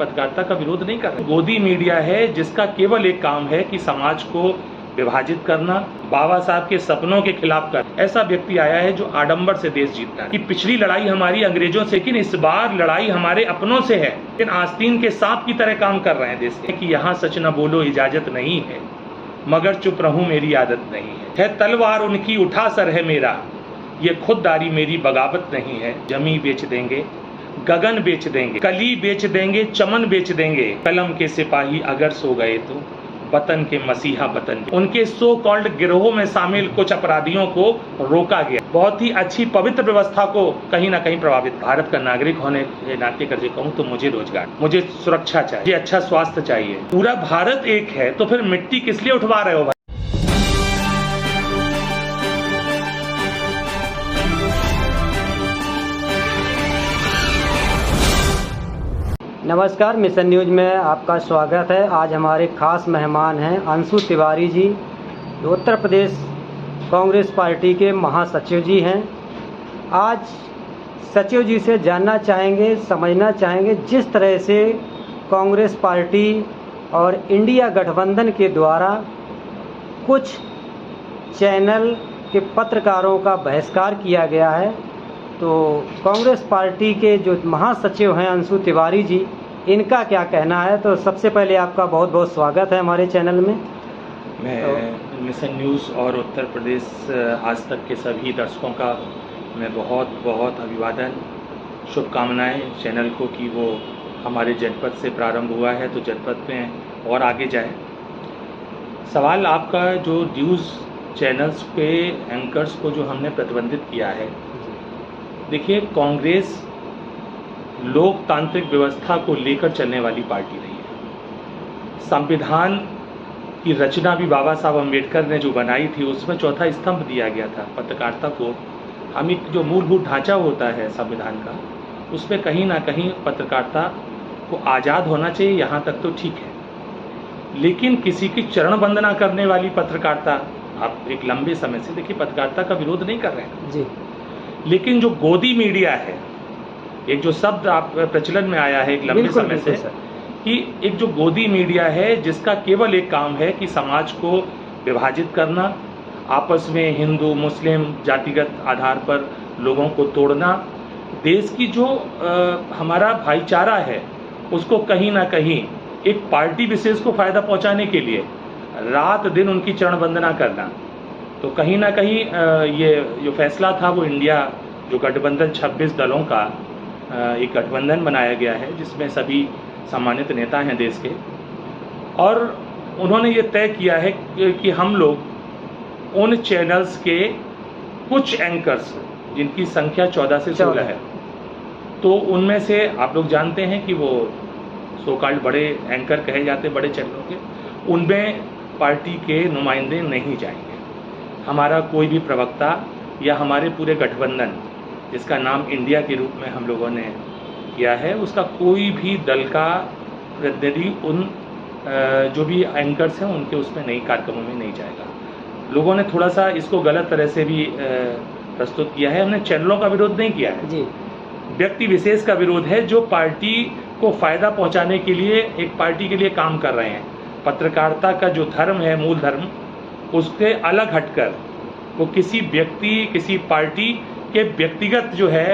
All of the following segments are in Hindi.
पत्रकारिता का विरोध नहीं कर रहे। गोदी मीडिया है जिसका केवल एक काम है कि समाज को विभाजित करना, बाबा साहब के सपनों के खिलाफ कर। ऐसा व्यक्ति आया है जो आडंबर से देश जीतना है कि पिछली लड़ाई हमारी अंग्रेजों से, लेकिन इस बार लड़ाई हमारे अपनों से है। लेकिन आस्तीन के सांप की तरह काम कर रहे हैं देश के कि यहाँ सच न बोलो इजाजत नहीं है, मगर चुप रहूं मेरी आदत नहीं है तलवार उनकी उठा सर है मेरा, ये खुददारी मेरी बगावत नहीं है। जमी बेच देंगे, गगन बेच देंगे, कली बेच देंगे, चमन बेच देंगे, कलम के सिपाही अगर सो गए तो वतन के मसीहा वतन। उनके सो कॉल्ड गिरोह में शामिल कुछ अपराधियों को रोका गया। बहुत ही अच्छी पवित्र व्यवस्था को कहीं ना कहीं प्रभावित। भारत का नागरिक होने के नाते करके कहूँ तो मुझे रोजगार, मुझे सुरक्षा चाहिए, मुझे अच्छा स्वास्थ्य चाहिए। पूरा भारत एक है तो फिर मिट्टी किस लिए उठवा रहे हो भाई? नमस्कार, मिशन न्यूज़ में आपका स्वागत है। आज हमारे खास मेहमान हैं अंशु तिवारी जी, जो उत्तर प्रदेश कांग्रेस पार्टी के महासचिव जी हैं। आज सचिव जी से जानना चाहेंगे, समझना चाहेंगे जिस तरह से कांग्रेस पार्टी और इंडिया गठबंधन के द्वारा कुछ चैनल के पत्रकारों का बहिष्कार किया गया है, तो कांग्रेस पार्टी के जो महासचिव हैं अंशु तिवारी जी, इनका क्या कहना है। तो सबसे पहले आपका बहुत बहुत स्वागत है हमारे चैनल में। मैं मिशन न्यूज़ और उत्तर प्रदेश आज तक के सभी दर्शकों का मैं बहुत बहुत अभिवादन, शुभकामनाएं चैनल को कि वो हमारे जनपद से प्रारंभ हुआ है तो जनपद में और आगे जाए। सवाल आपका जो न्यूज़ चैनल्स पे एंकर्स को जो हमने प्रतिबंधित किया है, देखिए कांग्रेस लोकतांत्रिक व्यवस्था को लेकर चलने वाली पार्टी नहीं है। संविधान की रचना भी बाबा साहब अम्बेडकर ने जो बनाई थी उसमें चौथा स्तंभ दिया गया था पत्रकारिता को। हम एक जो मूलभूत ढांचा होता है संविधान का, उसमें कहीं ना कहीं पत्रकारिता को आज़ाद होना चाहिए, यहाँ तक तो ठीक है। लेकिन किसी की चरण वंदना करने वाली पत्रकारिता, आप एक लंबे समय से देखिए पत्रकारिता का विरोध नहीं कर रहे हैं जी, लेकिन जो गोदी मीडिया है, एक जो शब्द आप प्रचलन में आया है एक लंबे समय से कि एक जो गोदी मीडिया है जिसका केवल एक काम है कि समाज को विभाजित करना, आपस में हिंदू मुस्लिम जातिगत आधार पर लोगों को तोड़ना, देश की जो हमारा भाईचारा है उसको कहीं ना कहीं एक पार्टी विशेष को फायदा पहुंचाने के लिए रात दिन उनकी चरण वंदना करना। तो कहीं ना कहीं ये जो फैसला था वो इंडिया जो गठबंधन 26 दलों का एक गठबंधन बनाया गया है जिसमें सभी सम्मानित नेता हैं देश के, और उन्होंने ये तय किया है कि हम लोग उन चैनल्स के कुछ एंकर्स जिनकी संख्या 14 से 16 है, तो उनमें से आप लोग जानते हैं कि वो सो कॉल्ड बड़े एंकर कहे जाते बड़े चैनलों के, उनमें पार्टी के नुमाइंदे नहीं जाएंगे। हमारा कोई भी प्रवक्ता या हमारे पूरे गठबंधन जिसका नाम इंडिया के रूप में हम लोगों ने किया है, उसका कोई भी दल का प्रतिनिधि उन जो भी एंकर्स हैं उनके उसमें नई कार्यक्रमों में नहीं जाएगा। लोगों ने थोड़ा सा इसको गलत तरह से भी प्रस्तुत किया है। हमने चैनलों का विरोध नहीं किया है जी, व्यक्ति विशेष का विरोध है जो पार्टी को फायदा पहुंचाने के लिए एक पार्टी के लिए काम कर रहे हैं। पत्रकारिता का जो धर्म है, मूल धर्म, उससे अलग हटकर वो किसी व्यक्ति किसी पार्टी के व्यक्तिगत जो है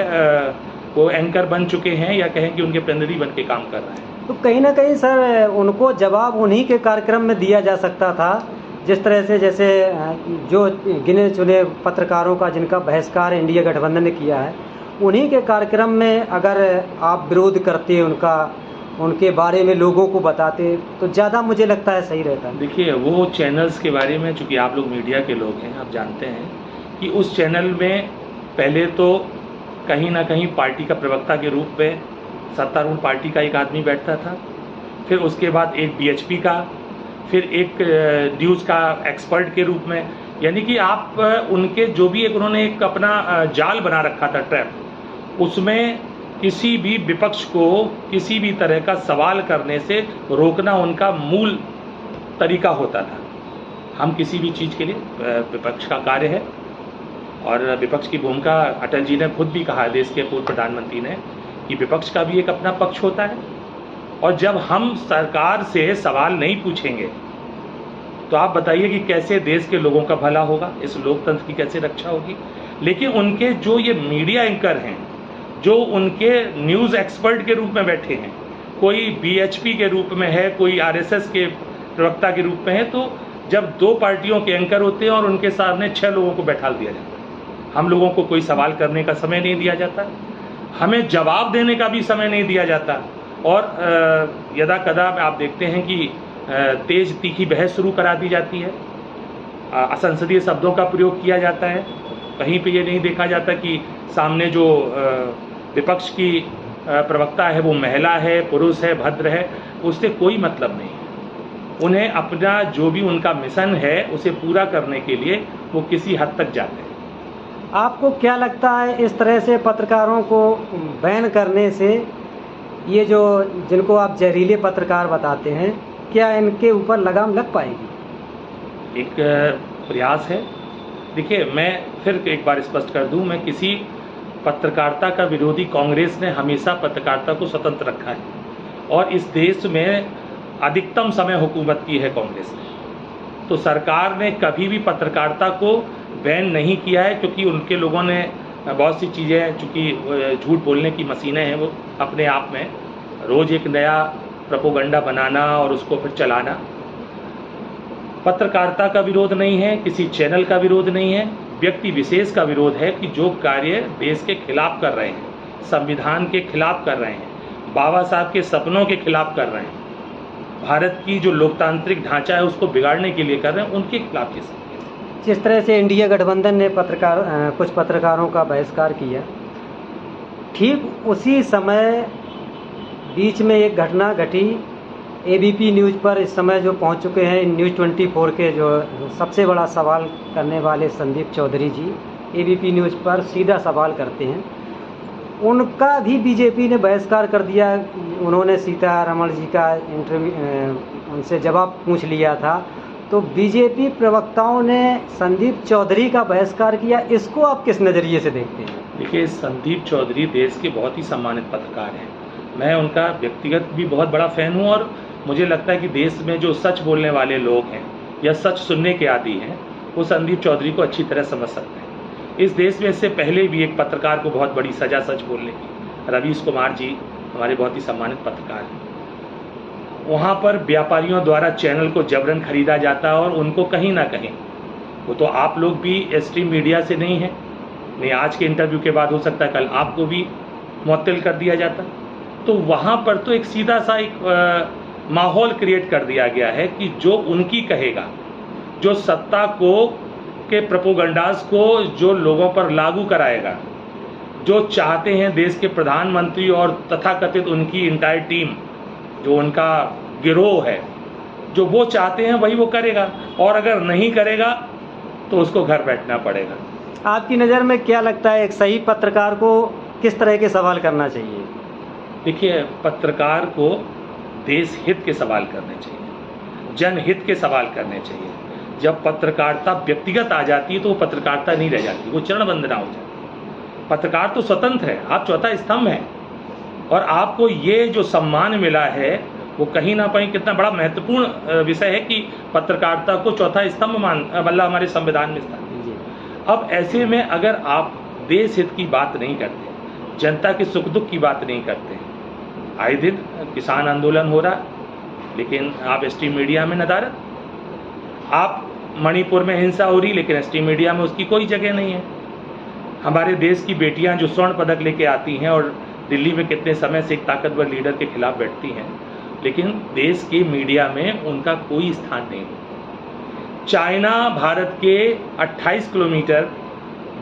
वो एंकर बन चुके हैं या कहें कि उनके प्रतिनिधि बन के काम कर रहे हैं। तो कहीं ना कहीं सर उनको जवाब उन्हीं के कार्यक्रम में दिया जा सकता था, जिस तरह से जैसे जो गिने चुने पत्रकारों का जिनका बहिष्कार इंडिया गठबंधन ने किया है, उन्हीं के कार्यक्रम में अगर आप विरोध करते उनका, उनके बारे में लोगों को बताते तो ज़्यादा मुझे लगता है सही रहता है। देखिए वो चैनल्स के बारे में, चूँकि आप लोग मीडिया के लोग हैं, आप जानते हैं कि उस चैनल में पहले तो कहीं ना कहीं पार्टी का प्रवक्ता के रूप में सत्तारूढ़ पार्टी का एक आदमी बैठता था, फिर उसके बाद एक बीएचपी का, फिर एक न्यूज़ का एक्सपर्ट के रूप में, यानी कि आप उनके जो भी एक उन्होंने एक अपना जाल बना रखा था, ट्रैप, उसमें किसी भी विपक्ष को किसी भी तरह का सवाल करने से रोकना उनका मूल तरीका होता था। हम किसी भी चीज़ के लिए विपक्ष का कार्य है, और विपक्ष की भूमिका अटल जी ने खुद भी कहा, देश के पूर्व प्रधानमंत्री ने, कि विपक्ष का भी एक अपना पक्ष होता है और जब हम सरकार से सवाल नहीं पूछेंगे तो आप बताइए कि कैसे देश के लोगों का भला होगा, इस लोकतंत्र की कैसे रक्षा होगी। लेकिन उनके जो ये मीडिया एंकर हैं, जो उनके न्यूज़ एक्सपर्ट के रूप में बैठे हैं, कोई बीएचपी के रूप में है, कोई आरएसएस के प्रवक्ता के रूप में है, तो जब दो पार्टियों के एंकर होते हैं और उनके सामने 6 लोगों को बैठा दिया जाता है, हम लोगों को कोई सवाल करने का समय नहीं दिया जाता, हमें जवाब देने का भी समय नहीं दिया जाता। और यदा कदा आप देखते हैं कि तेज तीखी बहस शुरू करा दी जाती है, असंसदीय शब्दों का प्रयोग किया जाता है। कहीं पे ये नहीं देखा जाता कि सामने जो विपक्ष की प्रवक्ता है वो महिला है, पुरुष है, भद्र है, उससे कोई मतलब नहीं है। उन्हें अपना जो भी उनका मिशन है उसे पूरा करने के लिए वो किसी हद तक जाते हैं। आपको क्या लगता है इस तरह से पत्रकारों को बैन करने से ये जो जिनको आप जहरीले पत्रकार बताते हैं, क्या इनके ऊपर लगाम लग पाएगी? एक प्रयास है। देखिए, मैं फिर एक बार स्पष्ट कर दूं, मैं किसी पत्रकारिता का विरोधी, कांग्रेस ने हमेशा पत्रकारिता को स्वतंत्र रखा है और इस देश में अधिकतम समय हुकूमत की है कांग्रेस ने। तो सरकार ने कभी भी पत्रकारिता को बैन नहीं किया है, क्योंकि उनके लोगों ने बहुत सी चीज़ें, चूँकि झूठ बोलने की मशीनें हैं वो अपने आप में, रोज़ एक नया प्रोपेगेंडा बनाना और उसको फिर चलाना। पत्रकारिता का विरोध नहीं है, किसी चैनल का विरोध नहीं है, व्यक्ति विशेष का विरोध है कि जो कार्य देश के खिलाफ कर रहे हैं, संविधान के खिलाफ कर रहे हैं, बाबा साहब के सपनों के खिलाफ कर रहे हैं, भारत की जो लोकतांत्रिक ढांचा है उसको बिगाड़ने के लिए कर रहे हैं, उनके खिलाफ किस। जिस तरह से इंडिया गठबंधन ने कुछ पत्रकारों का बहिष्कार किया, ठीक उसी समय बीच में एक घटना घटी। एबीपी न्यूज़ पर इस समय जो पहुंच चुके हैं न्यूज़ 24 के जो सबसे बड़ा सवाल करने वाले संदीप चौधरी जी, एबीपी न्यूज़ पर सीधा सवाल करते हैं, उनका भी बीजेपी ने बहिष्कार कर दिया। उन्होंने सीतारमण जी का इंटरव्यू उनसे जवाब पूछ लिया था, तो बीजेपी प्रवक्ताओं ने संदीप चौधरी का बहिष्कार किया। इसको आप किस नज़रिए से देखते हैं? देखिए, संदीप चौधरी देश के बहुत ही सम्मानित पत्रकार हैं, मैं उनका व्यक्तिगत भी बहुत बड़ा फ़ैन हूँ और मुझे लगता है कि देश में जो सच बोलने वाले लोग हैं या सच सुनने के आदी हैं वो संदीप चौधरी को अच्छी तरह समझ सकते हैं। इस देश में इससे पहले भी एक पत्रकार को बहुत बड़ी सज़ा सच बोलने की, रवीश कुमार जी हमारे बहुत ही सम्मानित पत्रकार हैं, वहाँ पर व्यापारियों द्वारा चैनल को जबरन खरीदा जाता है और उनको कहीं ना कहीं, वो तो आप लोग भी एक्सट्रीम मीडिया से नहीं हैं, नहीं आज के इंटरव्यू के बाद हो सकता है कल आपको भी मुअत्तल कर दिया जाता। तो वहाँ पर तो एक सीधा सा एक माहौल क्रिएट कर दिया गया है कि जो उनकी कहेगा, जो सत्ता को के प्रोपेगेंडास को जो लोगों पर लागू कराएगा, जो चाहते हैं देश के प्रधानमंत्री और तथाकथित उनकी इंटायर टीम, जो उनका गिरोह है, जो वो चाहते हैं वही वो करेगा, और अगर नहीं करेगा तो उसको घर बैठना पड़ेगा। आपकी नज़र में क्या लगता है एक सही पत्रकार को किस तरह के सवाल करना चाहिए? देखिए, पत्रकार को देश हित के सवाल करने चाहिए, जनहित के सवाल करने चाहिए। जब पत्रकारिता व्यक्तिगत आ जाती है तो वो पत्रकारिता नहीं रह जाती, वो चरण वंदना हो जाती है। पत्रकार तो स्वतंत्र है, आप चौथा स्तंभ हैं, और आपको ये जो सम्मान मिला है वो कहीं ना कहीं कितना बड़ा महत्वपूर्ण विषय है कि पत्रकारिता को चौथा स्तंभ मतलब हमारे संविधान में स्थान। अब ऐसे में अगर आप देश हित की बात नहीं करते, जनता के सुख दुख की बात नहीं करते, आए दिन किसान आंदोलन हो रहा लेकिन आप एक्सट्रीम मीडिया में नदारत, आप मणिपुर में हिंसा हो रही लेकिन एक्सट्रीम मीडिया में उसकी कोई जगह नहीं है। हमारे देश की बेटियां जो स्वर्ण पदक लेके आती हैं और दिल्ली में कितने समय से एक ताकतवर लीडर के खिलाफ बैठती हैं, लेकिन देश के मीडिया में उनका कोई स्थान नहीं। चाइना भारत के 28 किलोमीटर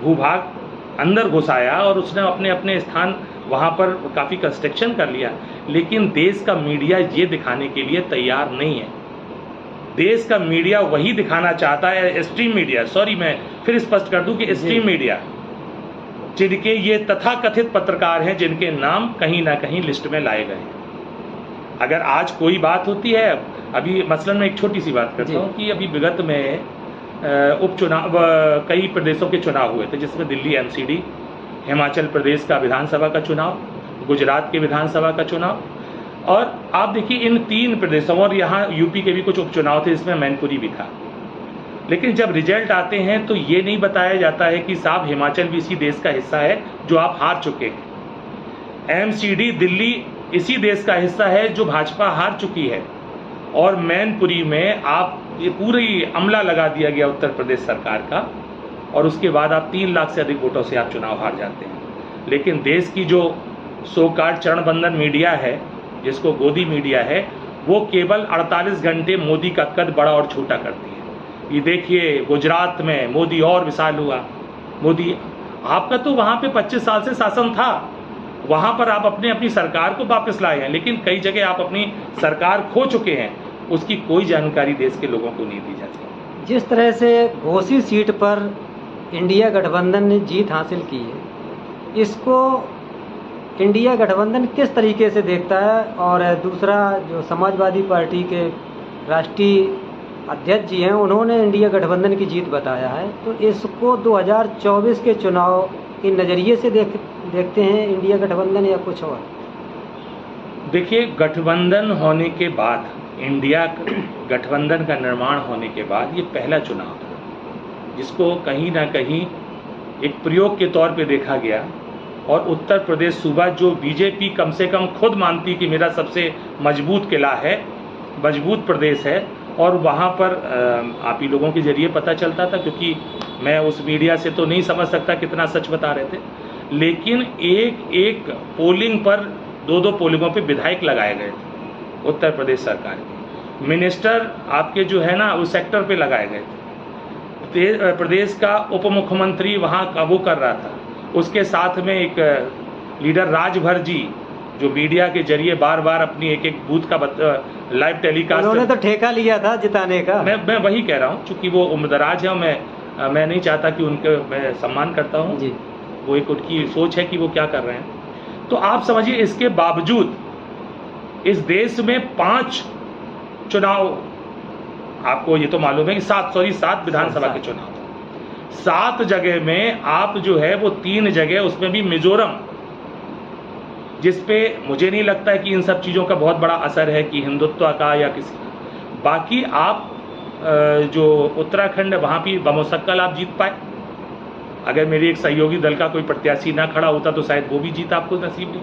भूभाग अंदर घुसाया और उसने अपने अपने स्थान वहाँ पर काफ़ी कंस्ट्रक्शन कर लिया, लेकिन देश का मीडिया ये दिखाने के लिए तैयार नहीं है। देश का मीडिया वही दिखाना चाहता है, एक्सट्रीम मीडिया, सॉरी मैं फिर स्पष्ट कर दूं कि एक्सट्रीम मीडिया, जिनके ये तथाकथित पत्रकार हैं जिनके नाम कहीं ना कहीं लिस्ट में लाए गए हैं। अगर आज कोई बात होती है, अभी मसलन मैं एक छोटी सी बात करता हूँ कि अभी विगत में उपचुनाव कई प्रदेशों के चुनाव हुए थे, जिसमें दिल्ली एमसीडी, हिमाचल प्रदेश का विधानसभा का चुनाव, गुजरात के विधानसभा का चुनाव, और आप देखिए इन 3 प्रदेशों, और यहाँ यूपी के भी कुछ उपचुनाव थे जिसमें मैनपुरी भी था, लेकिन जब रिजल्ट आते हैं तो ये नहीं बताया जाता है कि साहब हिमाचल भी इसी देश का हिस्सा है जो आप हार चुके हैं, एमसीडी दिल्ली इसी देश का हिस्सा है जो भाजपा हार चुकी है, और मैनपुरी में आप ये पूरी अमला लगा दिया गया उत्तर प्रदेश सरकार का, और उसके बाद आप 3 लाख से अधिक वोटों से आप चुनाव हार जाते हैं। लेकिन देश की जो सो-कॉल्ड चरणबंधन मीडिया है, जिसको गोदी मीडिया है, वो केवल 48 घंटे मोदी का कद बड़ा और छोटा करती है। ये देखिए गुजरात में मोदी और विशाल हुआ, मोदी आपका तो वहाँ पे 25 साल से शासन था, वहाँ पर आप अपनी सरकार को वापस लाए हैं, लेकिन कई जगह आप अपनी सरकार खो चुके हैं, उसकी कोई जानकारी देश के लोगों को नहीं दी जाती। जिस तरह से घोसी सीट पर इंडिया गठबंधन ने जीत हासिल की है, इसको इंडिया गठबंधन किस तरीके से देखता है? और दूसरा, जो समाजवादी पार्टी के राष्ट्रीय अध्यक्ष जी हैं, उन्होंने इंडिया गठबंधन की जीत बताया है, तो इसको 2024 के चुनाव के नज़रिए से देखते हैं इंडिया गठबंधन या कुछ और? देखिए, गठबंधन होने के बाद, इंडिया गठबंधन का निर्माण होने के बाद ये पहला चुनाव था जिसको कहीं ना कहीं एक प्रयोग के तौर पे देखा गया, और उत्तर प्रदेश सूबा जो बीजेपी कम से कम खुद मानती कि मेरा सबसे मजबूत किला है, मजबूत प्रदेश है, और वहाँ पर आप ही लोगों के जरिए पता चलता था, क्योंकि मैं उस मीडिया से तो नहीं समझ सकता कितना सच बता रहे थे, लेकिन एक पोलिंग पर 2 पोलिंगों पे विधायक लगाए गए थे उत्तर प्रदेश सरकार के, मिनिस्टर आपके जो है ना उस सेक्टर पे लगाए गए थे, प्रदेश का उप मुख्यमंत्री वहाँ का वो कर रहा था, उसके साथ में एक लीडर राजभर जी जो मीडिया के जरिए बार बार अपनी एक बूथ का लाइव टेलीकास्ट, उन्होंने तो ठेका लिया था जिताने का। मैं वही कह रहा हूँ, चूंकि वो उम्रदराज है, मैं नहीं चाहता कि उनके, मैं सम्मान करता हूँ जी, वो एक उनकी सोच है कि वो क्या कर रहे हैं। तो आप समझिए, इसके बावजूद इस देश में 5 चुनाव, आपको ये तो मालूम है कि 7 विधानसभा के चुनाव, 7 जगह में आप जो है वो 3 जगह, उसमें भी मिजोरम, जिसपे मुझे नहीं लगता है कि इन सब चीज़ों का बहुत बड़ा असर है कि हिंदुत्व का या किसी का। बाकी आप जो उत्तराखंड है वहाँ भी बमुश्किल आप जीत पाए, अगर मेरी एक सहयोगी दल का कोई प्रत्याशी ना खड़ा होता तो शायद वो भी जीत आपको नसीब नहीं।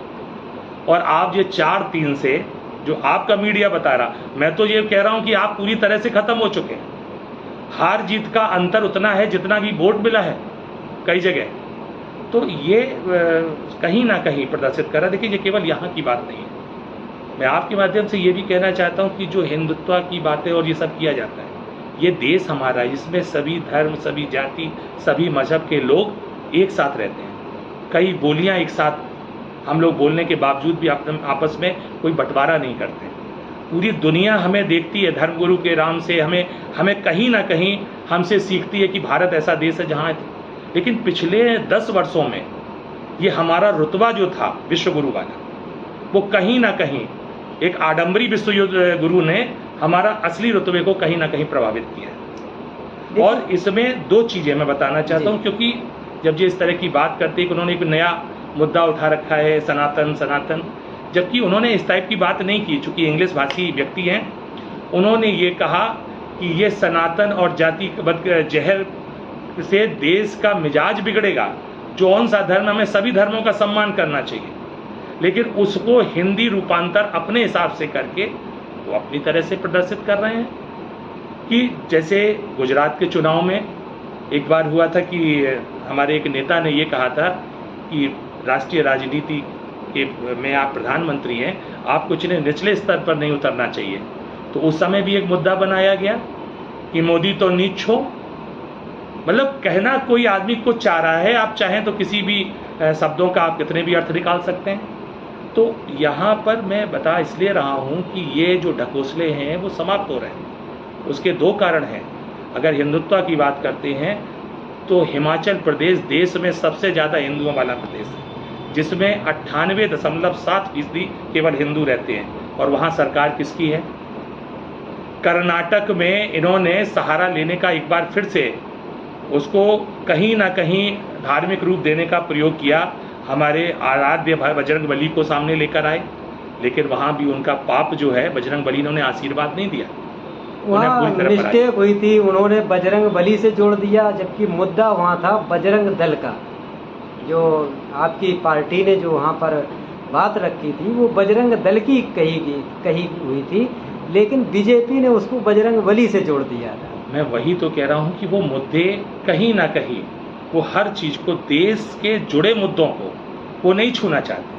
और आप ये 4-3 से जो आपका मीडिया बता रहा, मैं तो ये कह रहा हूँ कि आप पूरी तरह से ख़त्म हो चुके हैं। हार जीत का अंतर उतना है जितना भी वोट मिला है कई जगह, तो ये कहीं ना कहीं प्रदर्शित कर रहा है। देखिए, ये केवल यहाँ की बात नहीं है, मैं आपके माध्यम से ये भी कहना चाहता हूँ कि जो हिंदुत्व की बातें और ये सब किया जाता है, ये देश हमारा है जिसमें सभी धर्म, सभी जाति, सभी मजहब के लोग एक साथ रहते हैं, कई बोलियाँ एक साथ हम लोग बोलने के बावजूद भी आपस में कोई बंटवारा नहीं करते। पूरी दुनिया हमें देखती है धर्मगुरु के नाम से, हमें कहीं ना कहीं हमसे सीखती है कि भारत ऐसा देश है जहाँ, लेकिन पिछले 10 वर्षों में ये हमारा रुतबा जो था विश्व गुरु वाला, वो कहीं ना कहीं एक आडंबरी विश्व गुरु ने हमारा असली रुतबे को कहीं ना कहीं प्रभावित किया है। और इसमें 2 चीज़ें मैं बताना चाहता हूँ, क्योंकि जब ये इस तरह की बात करते हैं कि उन्होंने एक नया मुद्दा उठा रखा है, सनातन, जबकि उन्होंने इस टाइप की बात नहीं की, चूँकि इंग्लिश भाषी व्यक्ति हैं, उन्होंने ये कहा कि ये सनातन और जातिवाद जहर से देश का मिजाज बिगड़ेगा, कौन सा धर्म, हमें सभी धर्मों का सम्मान करना चाहिए, लेकिन उसको हिंदी रूपांतर अपने हिसाब से करके वो अपनी तरह से प्रदर्शित कर रहे हैं। कि जैसे गुजरात के चुनाव में एक बार हुआ था कि हमारे एक नेता ने ये कहा था कि राष्ट्रीय राजनीति के में आप प्रधानमंत्री हैं, आपको निचले स्तर पर नहीं उतरना चाहिए, तो उस समय भी एक मुद्दा बनाया गया कि मोदी तो नीच हो, मतलब कहना कोई आदमी को चाह रहा है, आप चाहें तो किसी भी शब्दों का आप कितने भी अर्थ निकाल सकते हैं। तो यहाँ पर मैं बता इसलिए रहा हूँ कि ये जो ढकोसले हैं वो समाप्त हो रहे हैं। उसके 2 कारण हैं। अगर हिंदुत्व की बात करते हैं तो हिमाचल प्रदेश देश में सबसे ज़्यादा हिंदुओं वाला प्रदेश है, जिसमें 98.7% केवल हिंदू रहते हैं, और वहाँ सरकार किसकी है? कर्नाटक में इन्होंने सहारा लेने का एक बार फिर से उसको कहीं ना कहीं धार्मिक रूप देने का प्रयोग किया, हमारे आराध्य भाई बजरंगबली को सामने लेकर आए, लेकिन वहाँ भी उनका पाप जो है बजरंग बली ने उन्हें आशीर्वाद नहीं दिया, उन्हें वहाँ पूरी तरह मिस्टेक हुई थी, उन्होंने बजरंग बली से जोड़ दिया, जबकि मुद्दा वहाँ था बजरंग दल का। जो आपकी पार्टी ने जो वहाँ पर बात रखी थी वो बजरंग दल की कही हुई थी, लेकिन बीजेपी ने उसको बजरंग बली से जोड़ दिया था। मैं वही तो कह रहा हूँ कि वो मुद्दे कहीं ना कहीं वो हर चीज़ को, देश के जुड़े मुद्दों को वो नहीं छूना चाहते।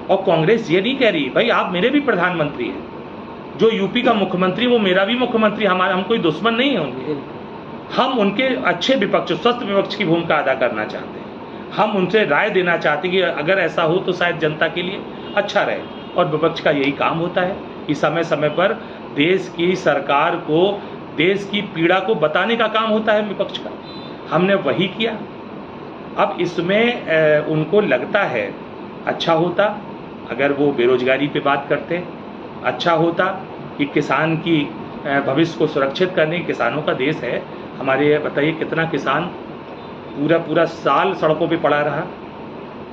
और कांग्रेस ये नहीं कह रही भाई आप मेरे भी प्रधानमंत्री हैं, जो यूपी का मुख्यमंत्री वो मेरा भी मुख्यमंत्री, हमारा हम कोई दुश्मन नहीं है उनके, हम उनके अच्छे विपक्ष, स्वस्थ विपक्ष की भूमिका अदा करना चाहते हैं। हम उनसे राय देना चाहते हैं कि अगर ऐसा हो तो शायद जनता के लिए अच्छा रहे, और विपक्ष का यही काम होता है कि समय समय पर देश की सरकार को, देश की पीड़ा को बताने का काम होता है विपक्ष का। हमने वही किया। अब इसमें उनको लगता है अच्छा होता अगर वो बेरोजगारी पे बात करते, अच्छा होता कि किसान की भविष्य को सुरक्षित करने, किसानों का देश है हमारे। बताइए कितना किसान पूरा साल सड़कों पे पड़ा रहा,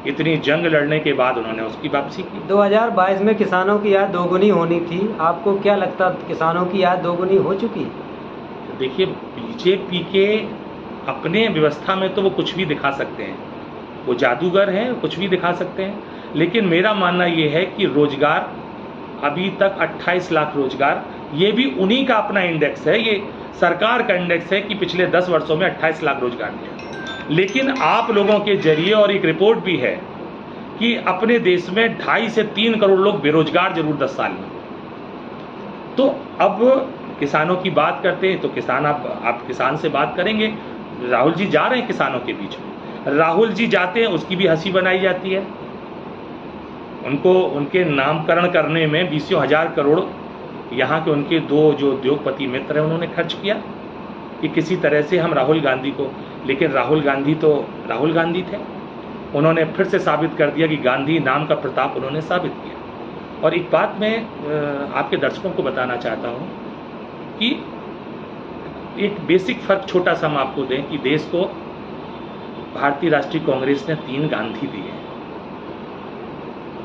इतनी जंग लड़ने के बाद उन्होंने उसकी वापसी की। 2022 में किसानों की आय दोगुनी होनी थी, आपको क्या लगता किसानों की आय दोगुनी हो चुकी? देखिए बीजेपी के अपने व्यवस्था में तो वो कुछ भी दिखा सकते हैं, वो जादूगर हैं, कुछ भी दिखा सकते हैं, लेकिन मेरा मानना ये है कि रोजगार अभी तक 28 लाख रोजगार, ये भी उन्हीं का अपना इंडेक्स है, ये सरकार का इंडेक्स है कि पिछले 10 वर्षों में 28 लाख रोजगार दिया। लेकिन आप लोगों के जरिए, और एक रिपोर्ट भी है कि अपने देश में 2.5 से 3 करोड़ लोग बेरोजगार जरूर 10 साल में। तो अब किसानों की बात करते हैं तो किसान, आप किसान से बात करेंगे, राहुल जी जा रहे हैं किसानों के बीच में, राहुल जी जाते हैं उसकी भी हंसी बनाई जाती है। उनको उनके नामकरण करने में 20,000 करोड़ यहाँ के उनके 2 जो उद्योगपति मित्र हैं उन्होंने खर्च किया कि किसी तरह से हम राहुल गांधी को, लेकिन राहुल गांधी तो राहुल गांधी थे, उन्होंने फिर से साबित कर दिया कि गांधी नाम का प्रताप उन्होंने साबित किया। और एक बात मैं आपके दर्शकों को बताना चाहता हूँ कि एक बेसिक फर्क छोटा सा हम आपको दें कि देश को भारतीय राष्ट्रीय कांग्रेस ने 3 गांधी दिए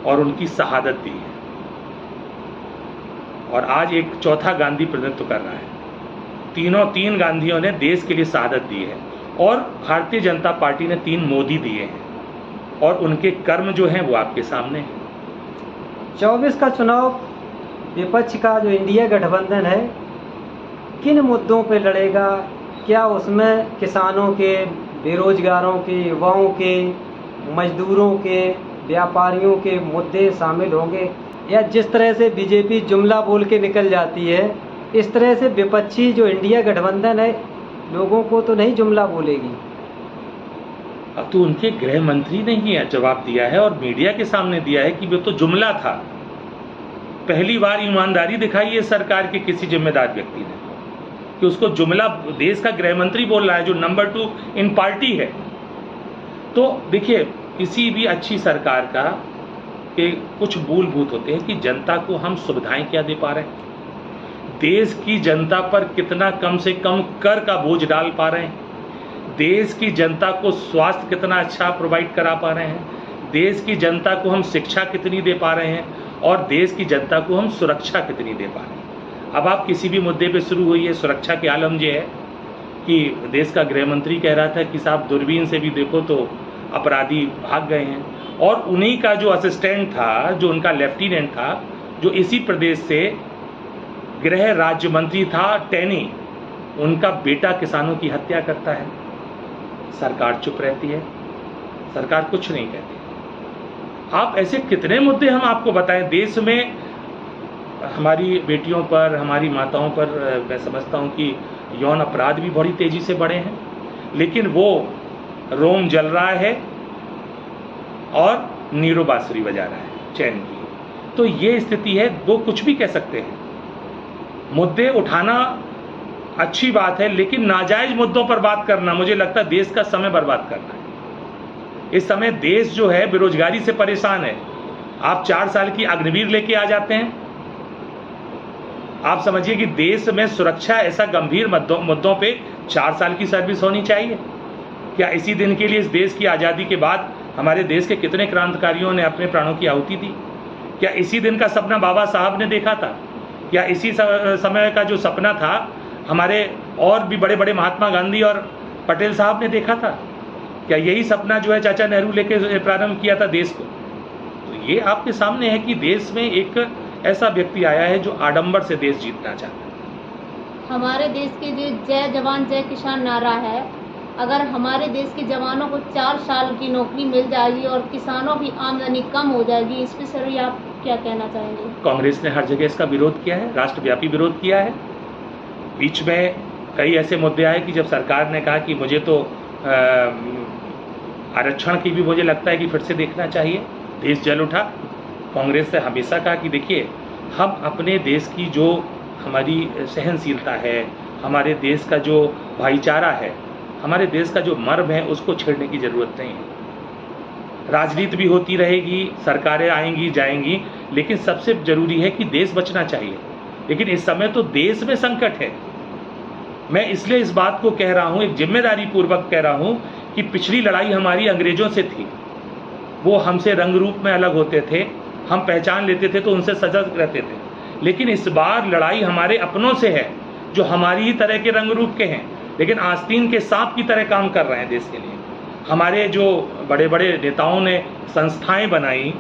और उनकी शहादत दी है, और आज एक चौथा गांधी प्रतिनिधित्व कर रहा है। 3 गांधियों ने देश के लिए शहादत दी है, और भारतीय जनता पार्टी ने 3 मोदी दिए हैं, और उनके कर्म जो हैं वो आपके सामने हैं। 24 का चुनाव विपक्ष का जो इंडिया गठबंधन है किन मुद्दों पे लड़ेगा? क्या उसमें किसानों के, बेरोजगारों के, युवाओं के, मजदूरों के, व्यापारियों के मुद्दे शामिल होंगे, या जिस तरह से बीजेपी जुमला बोल के निकल जाती है इस तरह से विपक्षी जो इंडिया गठबंधन है लोगों को तो नहीं जुमला बोलेगी? अब तो उनके गृह मंत्री ने ही जवाब दिया है और मीडिया के सामने दिया है कि वो तो जुमला था। पहली बार ईमानदारी दिखाई है सरकार के किसी जिम्मेदार व्यक्ति ने कि उसको जुमला देश का गृह मंत्री बोल रहा है जो नंबर 2 इन पार्टी है। तो देखिए किसी भी अच्छी सरकार का के कुछ मूलभूत होते हैं कि जनता को हम सुविधाएं क्या दे पा रहे हैं, देश की जनता पर कितना कम से कम कर का बोझ डाल पा रहे हैं, देश की जनता को स्वास्थ्य कितना अच्छा प्रोवाइड करा पा रहे हैं, देश की जनता को हम शिक्षा कितनी दे पा रहे हैं, और देश की जनता को हम सुरक्षा कितनी दे पा रहे हैं। अब आप किसी भी मुद्दे पे शुरू हुई है, सुरक्षा के आलम ये है कि देश का गृह मंत्री कह रहा था कि साहब दूरबीन से भी देखो तो अपराधी भाग गए हैं, और उन्हीं का जो असिस्टेंट था, जो उनका लेफ्टिनेंट था, जो इसी प्रदेश से गृह राज्य मंत्री था टैनी, उनका बेटा किसानों की हत्या करता है। सरकार चुप रहती है, सरकार कुछ नहीं कहती। आप ऐसे कितने मुद्दे हम आपको बताएं। देश में हमारी बेटियों पर, हमारी माताओं पर मैं समझता हूं कि यौन अपराध भी बड़ी तेजी से बढ़े हैं, लेकिन वो रोम जल रहा है और नीरो बांसुरी बजा रहा है चैन की। तो ये स्थिति है, वो कुछ भी कह सकते हैं। मुद्दे उठाना अच्छी बात है, लेकिन नाजायज मुद्दों पर बात करना मुझे लगता है देश का समय बर्बाद करना है। इस समय देश जो है बेरोजगारी से परेशान है। आप 4 साल की अग्निवीर लेके आ जाते हैं। आप समझिए कि देश में सुरक्षा ऐसा गंभीर मुद्दों पे 4 साल की सर्विस होनी चाहिए। क्या इसी दिन के लिए इस देश की आज़ादी के बाद हमारे देश के कितने क्रांतिकारियों ने अपने प्राणों की आहुति दी? क्या इसी दिन का सपना बाबा साहब ने देखा था? क्या इसी समय का जो सपना था हमारे और भी बड़े बड़े महात्मा गांधी और पटेल साहब ने देखा था? क्या यही सपना जो है चाचा नेहरू लेके प्रारंभ किया था देश को? तो ये आपके सामने है कि देश में एक ऐसा व्यक्ति आया है जो आडंबर से देश जीतना चाहता है। हमारे देश के जो जय जवान जय किसान नारा है, अगर हमारे देश के जवानों को 4 साल की नौकरी मिल जाएगी और किसानों की आमदनी कम हो जाएगी, इस पर सर आप क्या कहना चाहेंगे? कांग्रेस ने हर जगह इसका विरोध किया है, राष्ट्रव्यापी विरोध किया है। बीच में कई ऐसे मुद्दे आए कि जब सरकार ने कहा कि मुझे तो आरक्षण की भी मुझे लगता है कि फिर से देखना चाहिए, देश जल उठा। कांग्रेस ने हमेशा कहा कि देखिए, हम अपने देश की जो हमारी सहनशीलता है, हमारे देश का जो भाईचारा है, हमारे देश का जो मर्म है, उसको छेड़ने की ज़रूरत नहीं है। राजनीति भी होती रहेगी, सरकारें आएंगी जाएंगी, लेकिन सबसे ज़रूरी है कि देश बचना चाहिए। लेकिन इस समय तो देश में संकट है। मैं इसलिए इस बात को कह रहा हूँ, एक जिम्मेदारी पूर्वक कह रहा हूँ कि पिछली लड़ाई हमारी अंग्रेज़ों से थी। वो हमसे रंग रूप में अलग होते थे, हम पहचान लेते थे तो उनसे सजग रहते थे। लेकिन इस बार लड़ाई हमारे अपनों से है, जो हमारी ही तरह के रंग रूप के हैं, लेकिन आस्तीन के सांप की तरह काम कर रहे हैं देश के लिए। हमारे जो बड़े बड़े नेताओं ने संस्थाएं बनाई,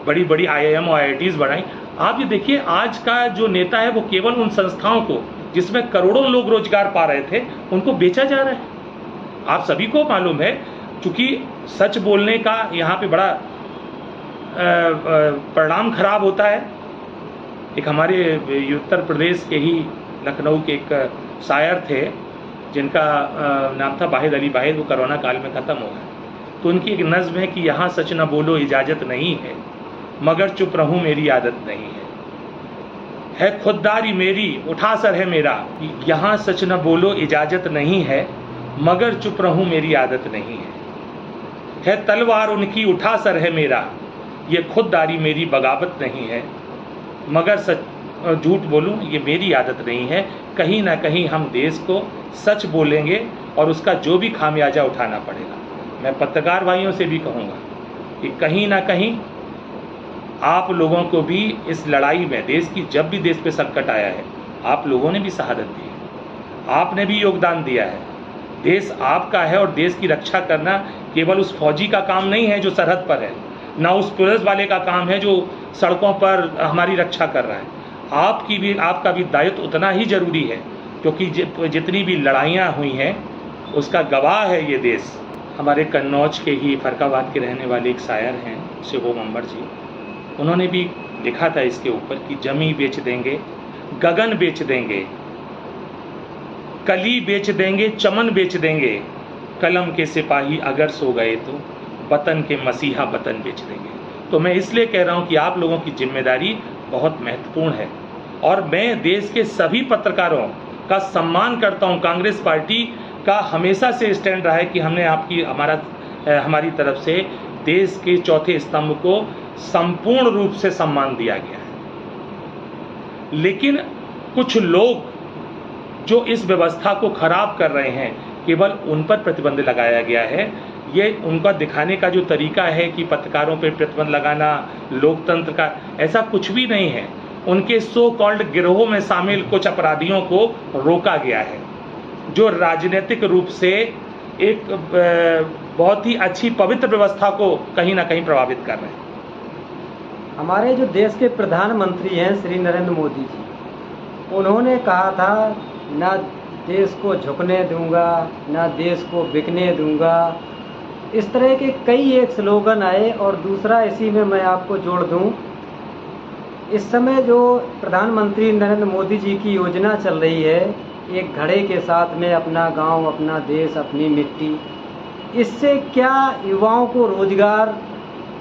बड़ी बड़ी IIM और IITs बनाई। आप ये देखिए, आज का जो नेता है वो केवल उन संस्थाओं को, जिसमें करोड़ों लोग रोजगार पा रहे थे, उनको बेचा जा रहा है। आप सभी को मालूम है, चूंकि सच बोलने का यहाँ पे बड़ा परिणाम खराब होता है। एक हमारे उत्तर प्रदेश के ही लखनऊ के एक शायर थे, जिनका नाम था वाहिद अली वाहिद, वो कोरोना काल में ख़त्म हो गए। तो उनकी एक नज़्म है कि यहाँ सच न बोलो इजाज़त नहीं है, मगर चुप रहूँ मेरी आदत नहीं है खुददारी मेरी उठा सर है मेरा। यहाँ सच न बोलो इजाज़त नहीं है, मगर चुप रहूँ मेरी आदत नहीं है तलवार उनकी उठा सर है मेरा, ये खुददारी मेरी बगावत नहीं है, मगर सच झूठ बोलूं ये मेरी आदत नहीं है। कहीं ना कहीं हम देश को सच बोलेंगे और उसका जो भी खामियाजा उठाना पड़ेगा। मैं पत्रकार भाइयों से भी कहूँगा कि कहीं ना कहीं आप लोगों को भी इस लड़ाई में, देश की जब भी देश पे संकट आया है, आप लोगों ने भी शहादत दी है, आपने भी योगदान दिया है। देश आपका है और देश की रक्षा करना केवल उस फौजी का काम नहीं है जो सरहद पर है, ना उस पुलिस वाले का काम है जो सड़कों पर हमारी रक्षा कर रहा है। आपका भी दायित्व उतना ही ज़रूरी है, क्योंकि जितनी भी लड़ाइयाँ हुई हैं उसका गवाह है ये देश। हमारे कन्नौज के ही फरकाबाद के रहने वाले एक शायर हैं शिवो मंबर जी, उन्होंने भी लिखा था इसके ऊपर कि जमी बेच देंगे, गगन बेच देंगे, कली बेच देंगे, चमन बेच देंगे, कलम के सिपाही अगर सो गए तो वतन के मसीहा वतन बेच देंगे। तो मैं इसलिए कह रहा हूँ कि आप लोगों की जिम्मेदारी बहुत महत्वपूर्ण है और मैं देश के सभी पत्रकारों का सम्मान करता हूँ। कांग्रेस पार्टी का हमेशा से स्टैंड रहा है कि हमने हमारी तरफ से देश के चौथे स्तंभ को संपूर्ण रूप से सम्मान दिया गया है। लेकिन कुछ लोग जो इस व्यवस्था को खराब कर रहे हैं, केवल उन पर प्रतिबंध लगाया गया है। ये उनका दिखाने का जो तरीका है कि पत्रकारों पर प्रतिबंध लगाना लोकतंत्र का, ऐसा कुछ भी नहीं है। उनके सो कॉल्ड गिरोह में शामिल कुछ अपराधियों को रोका गया है, जो राजनीतिक रूप से एक बहुत ही अच्छी पवित्र व्यवस्था को कहीं ना कहीं प्रभावित कर रहे हैं। हमारे जो देश के प्रधानमंत्री हैं श्री नरेंद्र मोदी जी, उन्होंने कहा था ना देश को झुकने दूंगा, ना देश को बिकने दूंगा। इस तरह के कई एक स्लोगन आए। और दूसरा इसी में मैं आपको जोड़ दूं, इस समय जो प्रधानमंत्री नरेंद्र मोदी जी की योजना चल रही है, एक घड़े के साथ में अपना गांव, अपना देश, अपनी मिट्टी, इससे क्या युवाओं को रोजगार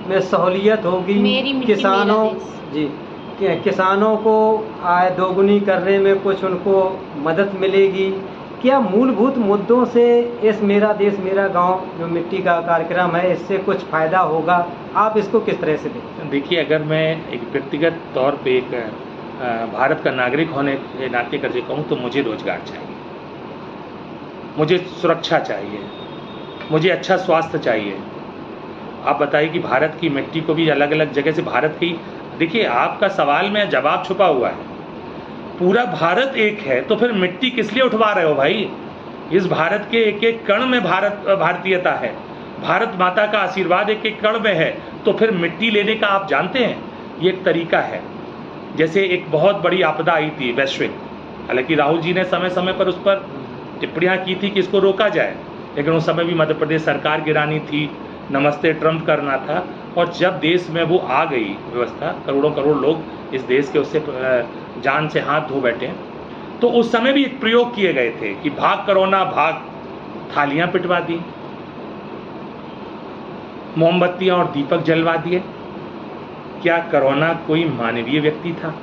में सहूलियत होगी? किसानों को आय दोगुनी करने में कुछ उनको मदद मिलेगी? क्या मूलभूत मुद्दों से इस मेरा देश मेरा गांव जो मिट्टी का कार्यक्रम है, इससे कुछ फ़ायदा होगा? आप इसको किस तरह से देखते हैं? देखिए, अगर मैं एक व्यक्तिगत तौर पे एक भारत का नागरिक होने के नाते करके कहूँ तो मुझे रोजगार चाहिए, मुझे सुरक्षा चाहिए, मुझे अच्छा स्वास्थ्य चाहिए। आप बताइए कि भारत की मिट्टी को भी अलग अलग जगह से, भारत की देखिए, आपका सवाल में जवाब छुपा हुआ है। पूरा भारत एक है तो फिर मिट्टी किस लिए उठवा रहे हो भाई? इस भारत के एक एक कण में भारतीयता है, भारत माता का आशीर्वाद एक एक कण में है, तो फिर मिट्टी लेने का आप जानते हैं ये एक तरीका है। जैसे एक बहुत बड़ी आपदा आई थी वैश्विक, हालांकि राहुल जी ने समय समय पर उस पर टिप्पणियां की थी कि इसको रोका जाए, लेकिन उस समय भी मध्य प्रदेश सरकार गिरानी थी, नमस्ते ट्रंप करना था, और जब देश में वो आ गई व्यवस्था, करोड़ों करोड़ लोग इस देश के उससे जान से हाथ धो बैठे, तो उस समय भी एक प्रयोग किए गए थे कि भाग कोरोना भाग, थालियां पिटवा दी, मोमबत्तियां और दीपक जलवा दिए। क्या कोरोना कोई मानवीय व्यक्ति था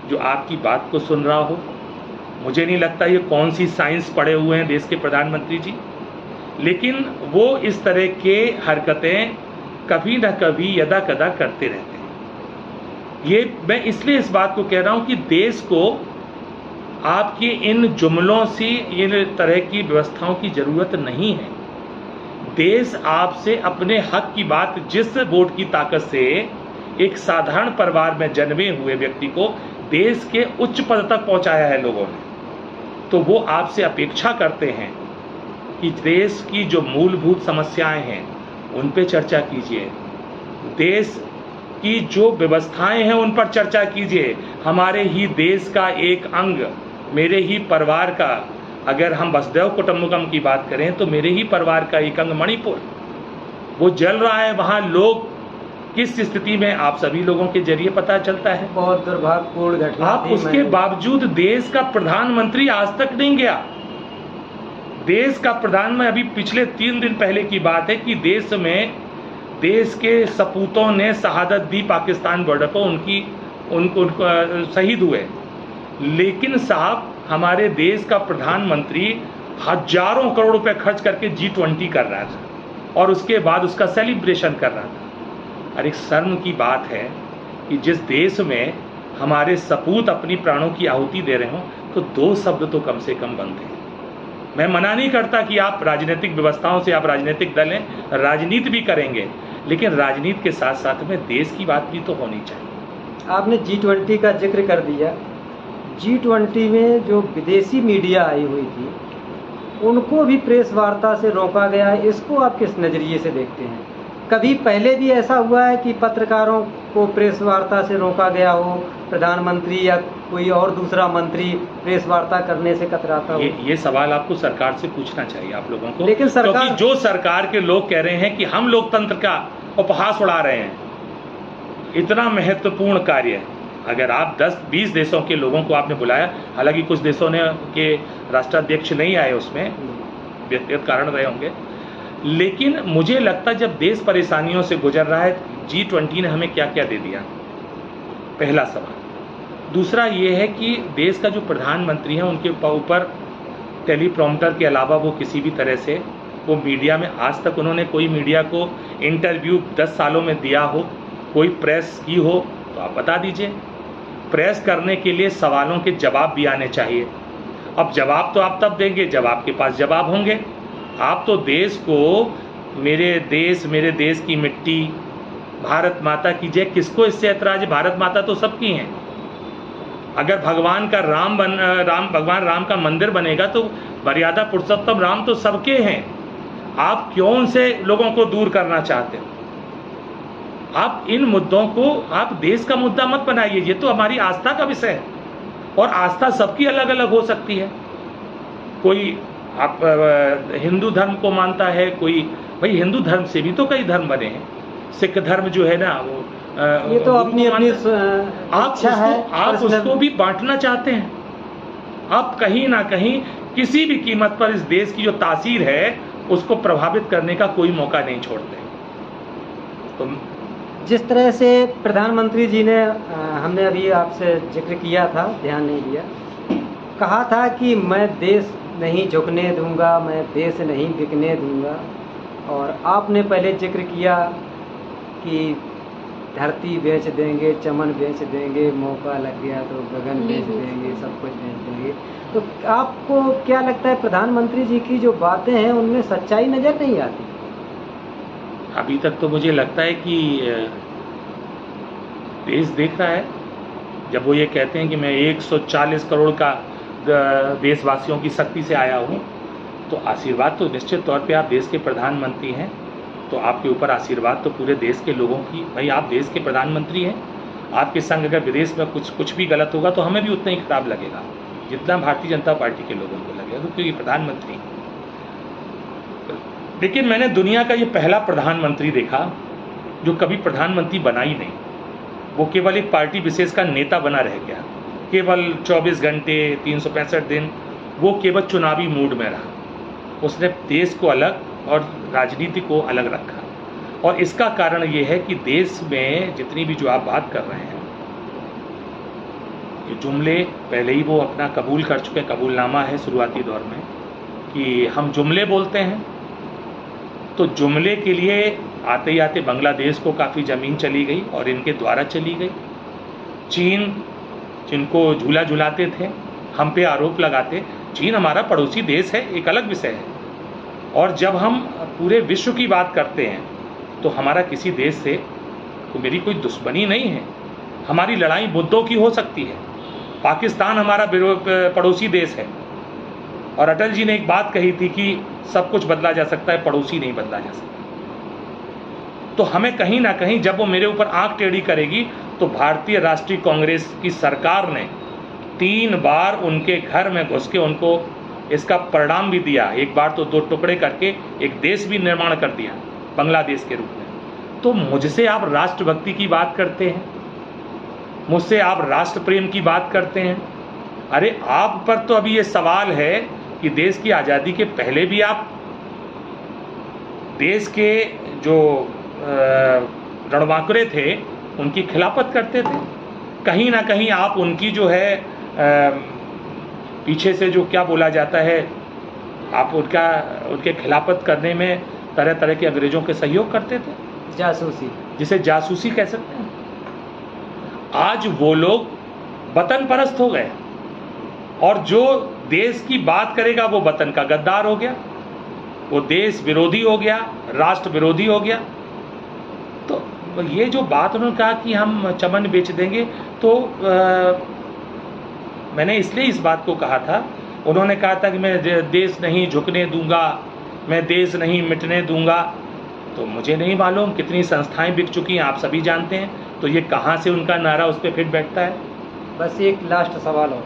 जो आपकी बात को सुन रहा हो? मुझे नहीं लगता ये कौन सी साइंस पढ़े हुए हैं देश के प्रधानमंत्री जी, लेकिन वो इस तरह के हरकतें कभी न कभी यदा कदा करते रहते हैं। ये मैं इसलिए इस बात को कह रहा हूं कि देश को आपके इन जुमलों से, इन तरह की व्यवस्थाओं की जरूरत नहीं है। देश आपसे अपने हक की बात, जिस वोट की ताकत से एक साधारण परिवार में जन्मे हुए व्यक्ति को देश के उच्च पद तक पहुंचाया है लोगों ने, तो वो आपसे अपेक्षा करते हैं कि देश की जो मूलभूत समस्याएं हैं उन पे चर्चा कीजिए, देश की जो व्यवस्थाएं हैं उन पर चर्चा कीजिए। हमारे ही देश का एक अंग, मेरे ही परिवार का, अगर हम वसुधैव कुटुंबकम की बात करें तो मेरे ही परिवार का एक अंग मणिपुर, वो जल रहा है, वहाँ लोग किस स्थिति में, आप सभी लोगों के जरिए पता चलता है। बहुत दुर्भाग्यपूर्ण घटना। आप उसके बावजूद देश का प्रधानमंत्री आज तक नहीं गया। देश का प्रधानमंत्री, अभी पिछले 3 दिन पहले की बात है कि देश में देश के सपूतों ने शहादत दी पाकिस्तान बॉर्डर पर, उनको शहीद हुए, लेकिन साहब हमारे देश का प्रधानमंत्री हजारों करोड़ रुपए खर्च करके G20 कर रहा था और उसके बाद उसका सेलिब्रेशन कर रहा था। अरे शर्म की बात है कि जिस देश में हमारे सपूत अपनी प्राणों की आहुति दे रहे हो तो 2 शब्द तो कम से कम बनते हैं। मैं मना नहीं करता कि आप राजनीतिक व्यवस्थाओं से, आप राजनीतिक दल हैं, राजनीति भी करेंगे, लेकिन राजनीति के साथ साथ में देश की बात भी तो होनी चाहिए। आपने G20 का जिक्र कर दिया। G20 में जो विदेशी मीडिया आई हुई थी उनको भी प्रेस वार्ता से रोका गया है, इसको आप किस नज़रिए से देखते हैं? कभी पहले भी ऐसा हुआ है कि पत्रकारों को प्रेस वार्ता से रोका गया हो, प्रधानमंत्री या कोई और दूसरा मंत्री प्रेस वार्ता करने से कतराता हो? ये सवाल आपको सरकार से पूछना चाहिए आप लोगों को, लेकिन सरकार, क्योंकि जो सरकार के लोग कह रहे हैं कि हम लोकतंत्र का उपहास उड़ा रहे हैं, इतना महत्वपूर्ण कार्य, अगर आप 10-20 देशों के लोगों को आपने बुलाया, हालांकि कुछ देशों ने के राष्ट्राध्यक्ष नहीं आए, उसमें व्यक्तिगत कारण रहे होंगे, लेकिन मुझे लगता जब देश परेशानियों से गुजर रहा है, G20 ने हमें क्या क्या दे दिया, पहला सवाल। दूसरा ये है कि देश का जो प्रधानमंत्री है उनके ऊपर टेलीप्रॉम्प्टर के अलावा वो किसी भी तरह से वो मीडिया में, आज तक उन्होंने कोई मीडिया को इंटरव्यू 10 सालों में दिया हो, कोई प्रेस की हो तो आप बता दीजिए। प्रेस करने के लिए सवालों के जवाब भी आने चाहिए। अब जवाब तो आप तब देंगे जब आपके पास जवाब होंगे। आप तो देश को, मेरे देश की मिट्टी, भारत माता की जय, किसको इससे ऐतराज है? भारत माता तो सबकी हैं। अगर भगवान राम का मंदिर बनेगा तो मर्यादा पुरुषोत्तम राम तो सबके हैं। आप क्यों उनसे लोगों को दूर करना चाहते हो? आप इन मुद्दों को, आप देश का मुद्दा मत बनाइए। ये तो हमारी आस्था का विषय है और आस्था सबकी अलग अलग हो सकती है। कोई आप हिंदू धर्म को मानता है, कोई, भाई हिंदू धर्म से भी तो कई धर्म बने हैं। सिख धर्म जो है ना वो ये तो अपनी अपनी आप उसको भी बांटना चाहते हैं। आप कहीं ना कहीं किसी भी कीमत पर इस देश की जो तासीर है उसको प्रभावित करने का कोई मौका नहीं छोड़ते। तो जिस तरह से प्रधानमंत्री जी ने, हमने अभी आपसे जिक्र किया था, ध्यान नहीं दिया, कहा था कि मैं देश नहीं झुकने दूंगा, मैं देश नहीं बिकने दूंगा, और आपने पहले जिक्र किया कि धरती बेच देंगे, चमन बेच देंगे, मौका लग गया तो गगन बेच देंगे, सब कुछ बेच देंगे। तो आपको क्या लगता है प्रधानमंत्री जी की जो बातें हैं उनमें सच्चाई नज़र नहीं आती? अभी तक तो मुझे लगता है कि देश देख रहा है। जब वो ये कहते हैं कि मैं 140 करोड़ का देशवासियों की शक्ति से आया हूँ, तो आशीर्वाद तो निश्चित तौर पे आप देश के प्रधानमंत्री हैं, तो आपके ऊपर आशीर्वाद तो पूरे देश के लोगों की, भाई आप देश के प्रधानमंत्री हैं, आपके संग अगर विदेश में कुछ भी गलत होगा तो हमें भी उतना ही खराब लगेगा जितना भारतीय जनता पार्टी के लोगों को लगेगा, क्योंकि प्रधानमंत्री। लेकिन मैंने दुनिया का ये पहला प्रधानमंत्री देखा जो कभी प्रधानमंत्री बना ही नहीं, वो केवल एक पार्टी विशेष का नेता बना रह गया। केवल 24 घंटे 365 दिन वो केवल चुनावी मूड में रहा। उसने देश को अलग और राजनीति को अलग रखा, और इसका कारण ये है कि देश में जितनी भी जो आप बात कर रहे हैं, ये जुमले पहले ही वो अपना कबूल कर चुके, कबूलनामा है शुरुआती दौर में कि हम जुमले बोलते हैं। तो जुमले के लिए आते ही आते बांग्लादेश को काफ़ी ज़मीन चली गई और इनके द्वारा चली गई। चीन जिनको झूला झुलाते थे, हम पे आरोप लगाते, चीन हमारा पड़ोसी देश है, एक अलग विषय है। और जब हम पूरे विश्व की बात करते हैं तो हमारा किसी देश से तो मेरी कोई दुश्मनी नहीं है। हमारी लड़ाई मुद्दों की हो सकती है। पाकिस्तान हमारा पड़ोसी देश है, और अटल जी ने एक बात कही थी कि सब कुछ बदला जा सकता है, पड़ोसी नहीं बदला जा सकता। तो हमें कहीं ना कहीं जब वो मेरे ऊपर आंख टेढ़ी करेगी, तो भारतीय राष्ट्रीय कांग्रेस की सरकार ने 3 बार उनके घर में घुस के उनको इसका परिणाम भी दिया। एक बार तो 2 टुकड़े करके एक देश भी निर्माण कर दिया बांग्लादेश के रूप में। तो मुझसे आप राष्ट्रभक्ति की बात करते हैं, मुझसे आप राष्ट्र प्रेम की बात करते हैं। अरे आप पर तो अभी ये सवाल है कि देश की आज़ादी के पहले भी आप देश के जो रणबांकुरे थे उनकी खिलाफत करते थे। कहीं ना कहीं आप उनकी जो है पीछे से जो क्या बोला जाता है, आप उनके खिलाफत करने में तरह तरह के अंग्रेजों के सहयोग करते थे, जासूसी, जिसे जासूसी कह सकते हैं। आज वो लोग वतन परस्त हो गए, और जो देश की बात करेगा वो वतन का गद्दार हो गया, वो देश विरोधी हो गया, राष्ट्र विरोधी हो गया। तो ये जो बात उन्होंने कहा कि हम चमन बेच देंगे, तो मैंने इसलिए इस बात को कहा था। उन्होंने कहा था कि मैं देश नहीं झुकने दूंगा, मैं देश नहीं मिटने दूंगा। तो मुझे नहीं मालूम कितनी संस्थाएं बिक चुकी हैं, आप सभी जानते हैं। तो ये कहाँ से उनका नारा उस पर फिट बैठता है। बस एक लास्ट सवाल और,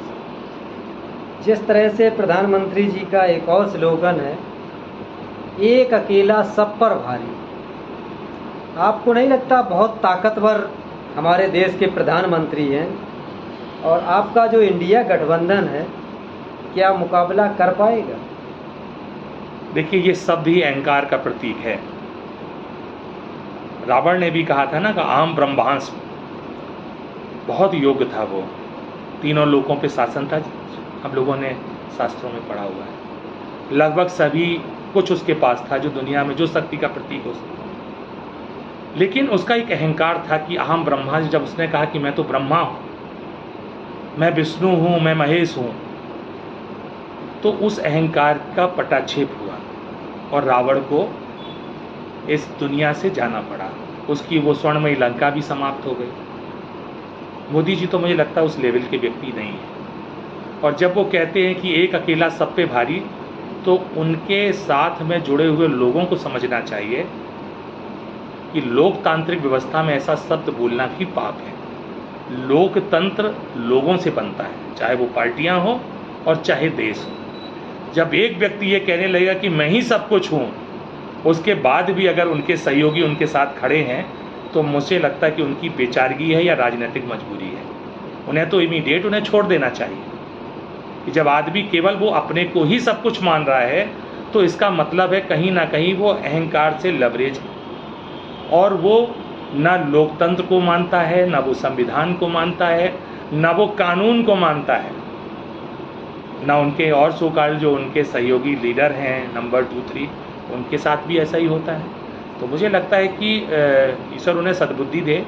जिस तरह से प्रधानमंत्री जी का एक और स्लोगन है, एक अकेला सब पर भारी, आपको नहीं लगता बहुत ताकतवर हमारे देश के प्रधानमंत्री हैं, और आपका जो इंडिया गठबंधन है क्या मुकाबला कर पाएगा? देखिए, ये शब्द ही अहंकार का प्रतीक है। रावण ने भी कहा था ना कि आम ब्रह्मास्त्र, बहुत योग्य था वो, तीनों लोकों पे शासन था, हम लोगों ने शास्त्रों में पढ़ा हुआ है। लगभग सभी कुछ उसके पास था जो दुनिया में जो शक्ति का प्रतीक हो सकता। लेकिन उसका एक अहंकार था कि अहम ब्रह्मा। जब उसने कहा कि मैं तो ब्रह्मा हूँ, मैं विष्णु हूँ, मैं महेश हूँ, तो उस अहंकार का पटाक्षेप हुआ और रावण को इस दुनिया से जाना पड़ा। उसकी वो स्वर्णमयी लंका भी समाप्त हो गई। मोदी जी तो मुझे लगता है उस लेवल के व्यक्ति नहीं है। और जब वो कहते हैं कि एक अकेला सब पे भारी, तो उनके साथ में जुड़े हुए लोगों को समझना चाहिए कि लोकतांत्रिक व्यवस्था में ऐसा शब्द बोलना भी पाप है। लोकतंत्र लोगों से बनता है, चाहे वो पार्टियां हो और चाहे देश हो। जब एक व्यक्ति ये कहने लगेगा कि मैं ही सब कुछ हूँ, उसके बाद भी अगर उनके सहयोगी उनके साथ खड़े हैं, तो मुझे लगता है कि उनकी बेचारगी है या राजनीतिक मजबूरी है। उन्हें तो इमीडिएट उन्हें छोड़ देना चाहिए। कि जब आदमी केवल वो अपने को ही सब कुछ मान रहा है, तो इसका मतलब है कहीं ना कहीं वो अहंकार से लबरेज है, और वो ना लोकतंत्र को मानता है, ना वो संविधान को मानता है, ना वो कानून को मानता है, ना उनके और सोकाल जो उनके सहयोगी लीडर हैं नंबर 2, 3, उनके साथ भी ऐसा ही होता है। तो मुझे लगता है कि ईश्वर उन्हें सद्बुद्धि दे,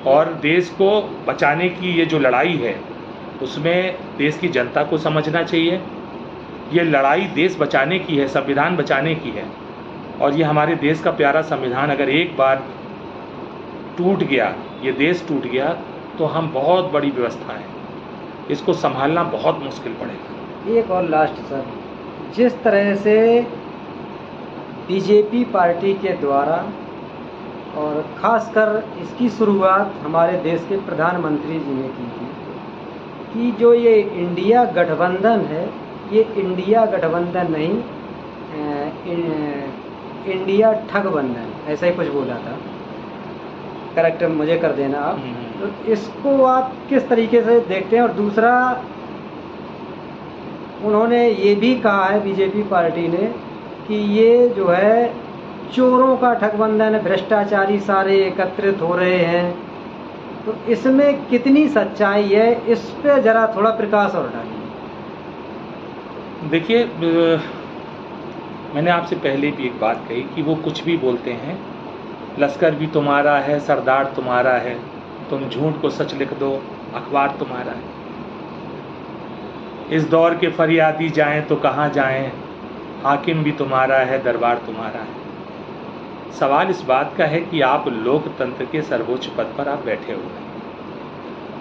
और देश को बचाने की ये जो लड़ाई है उसमें देश की जनता को समझना चाहिए। ये लड़ाई देश बचाने की है, संविधान बचाने की है, और ये हमारे देश का प्यारा संविधान अगर एक बार टूट गया ये देश टूट गया तो हम बहुत बड़ी व्यवस्था है, इसको संभालना बहुत मुश्किल पड़ेगा। एक और लास्ट सर, जिस तरह से बीजेपी पार्टी के द्वारा और ख़ासकर इसकी शुरुआत हमारे देश के प्रधानमंत्री जी ने की थी कि जो ये इंडिया गठबंधन है, ये इंडिया गठबंधन नहीं, इंडिया ठगबंधन, ऐसा ही कुछ बोला था, करेक्ट मुझे कर देना आप। तो इसको आप किस तरीके से देखते हैं? और दूसरा, उन्होंने ये भी कहा है बीजेपी पार्टी ने कि ये जो है चोरों का ठगबंधन है, भ्रष्टाचारी सारे एकत्रित हो रहे हैं, तो इसमें कितनी सच्चाई है? इस पे ज़रा थोड़ा प्रकाश और डालिए। देखिए, मैंने आपसे पहले भी एक बात कही कि वो कुछ भी बोलते हैं, लश्कर भी तुम्हारा है, सरदार तुम्हारा है, तुम झूठ को सच लिख दो, अखबार तुम्हारा है। इस दौर के फरियादी जाएं तो कहाँ जाएं, हाकिम भी तुम्हारा है, दरबार तुम्हारा है। सवाल इस बात का है कि आप लोकतंत्र के सर्वोच्च पद पर आप बैठे हुए हैं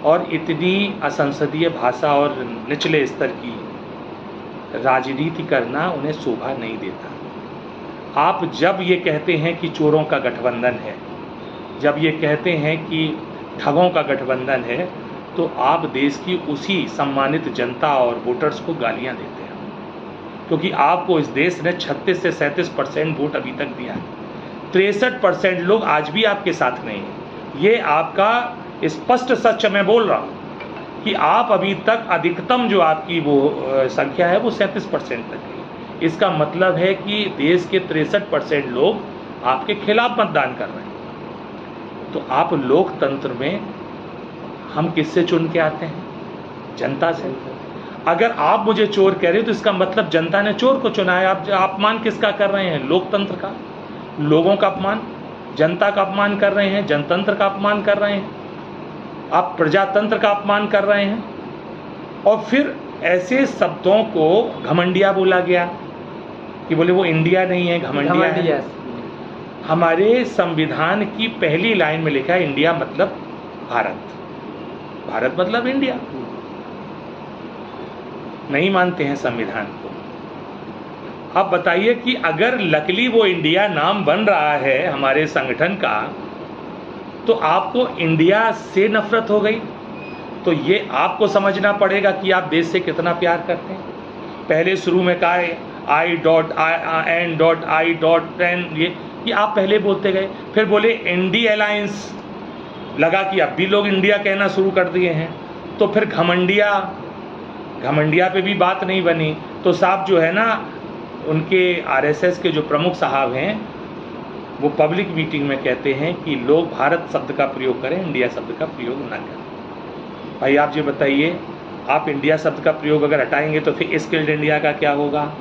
और इतनी असंसदीय भाषा और निचले स्तर की राजनीति करना उन्हें शोभा नहीं देता। आप जब ये कहते हैं कि चोरों का गठबंधन है, जब ये कहते हैं कि ठगों का गठबंधन है, तो आप देश की उसी सम्मानित जनता और वोटर्स को गालियां देते हैं, क्योंकि आपको इस देश ने 36 से 37% वोट अभी तक दिया है। 63% लोग आज भी आपके साथ नहीं हैं। ये आपका स्पष्ट सच मैं बोल रहा हूँ कि आप अभी तक अधिकतम जो आपकी वो संख्या है वो 37% तक है। इसका मतलब है कि देश के 63% लोग आपके खिलाफ मतदान कर रहे हैं। तो आप लोकतंत्र में हम किससे चुन के आते हैं? जनता से। अगर आप मुझे चोर कह रहे हो तो इसका मतलब जनता ने चोर को चुना है। आप अपमान किसका कर रहे हैं? लोकतंत्र का, लोगों का अपमान, जनता का अपमान कर रहे हैं, जनतंत्र का अपमान कर रहे हैं, आप प्रजातंत्र का अपमान कर रहे हैं। और फिर ऐसे शब्दों को घमंडिया बोला गया कि बोले वो इंडिया नहीं है, घमंडिया है। हमारे संविधान की पहली लाइन में लिखा है इंडिया मतलब भारत, भारत मतलब इंडिया। नहीं मानते हैं संविधान को। अब बताइए कि अगर लकली वो इंडिया नाम बन रहा है हमारे संगठन का, तो आपको इंडिया से नफरत हो गई। तो ये आपको समझना पड़ेगा कि आप देश से कितना प्यार करते हैं। पहले शुरू में कहा है I.N.I.N, ये आप पहले बोलते गए, फिर बोले इंडिया अलायंस, लगा कि अब भी लोग इंडिया कहना शुरू कर दिए हैं। तो फिर घमंडिया पे भी बात नहीं बनी। तो साहब जो है ना, उनके आरएसएस के जो प्रमुख साहब हैं, वो पब्लिक मीटिंग में कहते हैं कि लोग भारत शब्द का प्रयोग करें, इंडिया शब्द का प्रयोग ना करें। भाई आप ये बताइए, आप इंडिया शब्द का प्रयोग अगर हटाएंगे तो फिर स्किल्ड इंडिया का क्या होगा?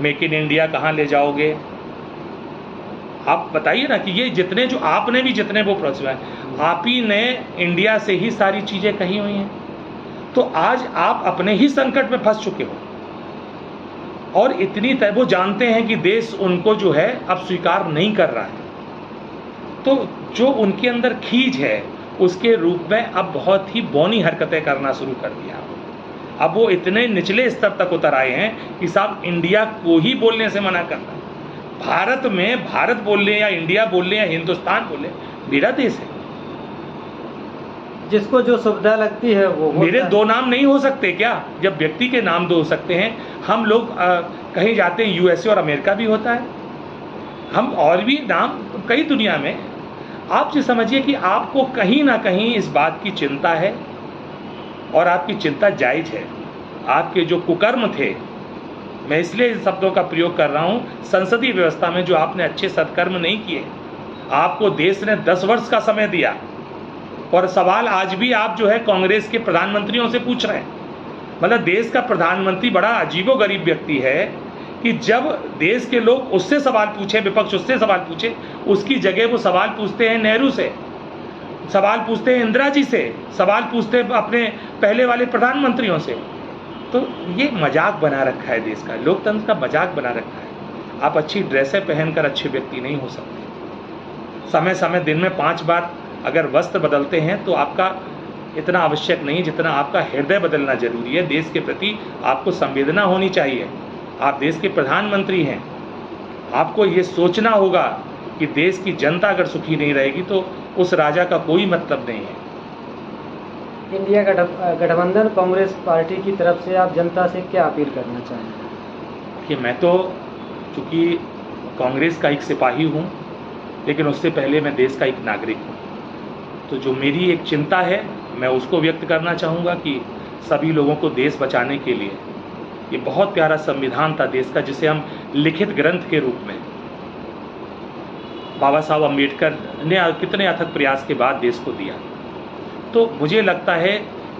मेक इन इंडिया कहाँ ले जाओगे? आप बताइए ना कि ये जितने जो आपने भी जितने वो प्रोसेस है, आप ही ने इंडिया से ही सारी चीज़ें कही हुई हैं। तो आज आप अपने ही संकट में फंस चुके हो। और इतनी तय वो जानते हैं कि देश उनको जो है अब स्वीकार नहीं कर रहा है। तो जो उनके अंदर खींच है उसके रूप में अब बहुत ही बौनी हरकतें करना शुरू कर दिया। अब वो इतने निचले स्तर तक उतर आए हैं कि साहब इंडिया को ही बोलने से मना करना। भारत में भारत बोल लें या इंडिया बोल लें या हिंदुस्तान बोले, मेरा देश है। जिसको जो सुविधा लगती है वो मेरे दो नाम नहीं हो सकते क्या? जब व्यक्ति के नाम दो हो सकते हैं। हम लोग कहीं जाते हैं, यूएसए और अमेरिका भी होता है, हम और भी नाम कई दुनिया में। आप ये समझिए कि आपको कहीं ना कहीं इस बात की चिंता है और आपकी चिंता जायज है। आपके जो कुकर्म थे, मैं इसलिए इन शब्दों का प्रयोग कर रहा हूँ, संसदीय व्यवस्था में जो आपने अच्छे सत्कर्म नहीं किए, आपको देश ने 10 वर्ष का समय दिया। और सवाल आज भी आप जो है कांग्रेस के प्रधानमंत्रियों से पूछ रहे हैं। मतलब देश का प्रधानमंत्री बड़ा अजीबोगरीब व्यक्ति है कि जब देश के लोग उससे सवाल पूछे, विपक्ष उससे सवाल पूछे, उसकी जगह वो सवाल पूछते हैं नेहरू से, सवाल पूछते हैं इंदिरा जी से, सवाल पूछते हैं अपने पहले वाले प्रधानमंत्रियों से। तो ये मजाक बना रखा है देश का, लोकतंत्र का मजाक बना रखा है। आप अच्छी ड्रेसें पहनकर अच्छे व्यक्ति नहीं हो सकते। समय समय दिन में 5 बार अगर वस्त्र बदलते हैं तो आपका इतना आवश्यक नहीं जितना आपका हृदय बदलना जरूरी है। देश के प्रति आपको संवेदना होनी चाहिए। आप देश के प्रधानमंत्री हैं, आपको ये सोचना होगा कि देश की जनता अगर सुखी नहीं रहेगी तो उस राजा का कोई मतलब नहीं है। इंडिया गठबंधन कांग्रेस पार्टी की तरफ से आप जनता से क्या अपील करना चाहेंगे? कि मैं तो चूँकि कांग्रेस का एक सिपाही हूँ, लेकिन उससे पहले मैं देश का एक नागरिक हूँ। तो जो मेरी एक चिंता है मैं उसको व्यक्त करना चाहूँगा कि सभी लोगों को देश बचाने के लिए, ये बहुत प्यारा संविधान था देश का, जिसे हम लिखित ग्रंथ के रूप में बाबा साहब अम्बेडकर ने कितने अथक प्रयास के बाद देश को दिया। तो मुझे लगता है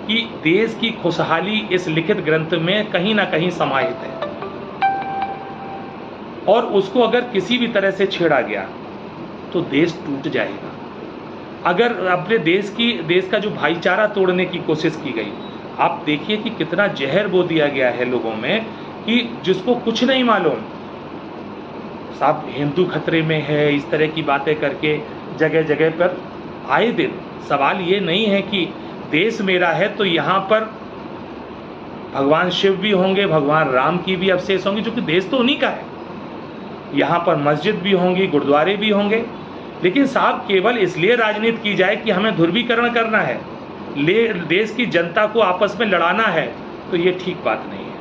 कि देश की खुशहाली इस लिखित ग्रंथ में कहीं ना कहीं समाहित है, और उसको अगर किसी भी तरह से छेड़ा गया तो देश टूट जाएगा। अगर अपने देश का जो भाईचारा तोड़ने की कोशिश की गई, आप देखिए कि कितना जहर बो दिया गया है लोगों में कि जिसको कुछ नहीं मालूम, साहब हिंदू खतरे में है, इस तरह की बातें करके जगह जगह पर आए दिन। सवाल ये नहीं है कि देश मेरा है तो यहाँ पर भगवान शिव भी होंगे, भगवान राम की भी अवशेष होंगे, जो कि देश तो उन्हीं का है। यहाँ पर मस्जिद भी होंगी, गुरुद्वारे भी होंगे, लेकिन साहब केवल इसलिए राजनीति की जाए कि हमें ध्रुवीकरण करना है, देश की जनता को आपस में लड़ाना है, तो ये ठीक बात नहीं है।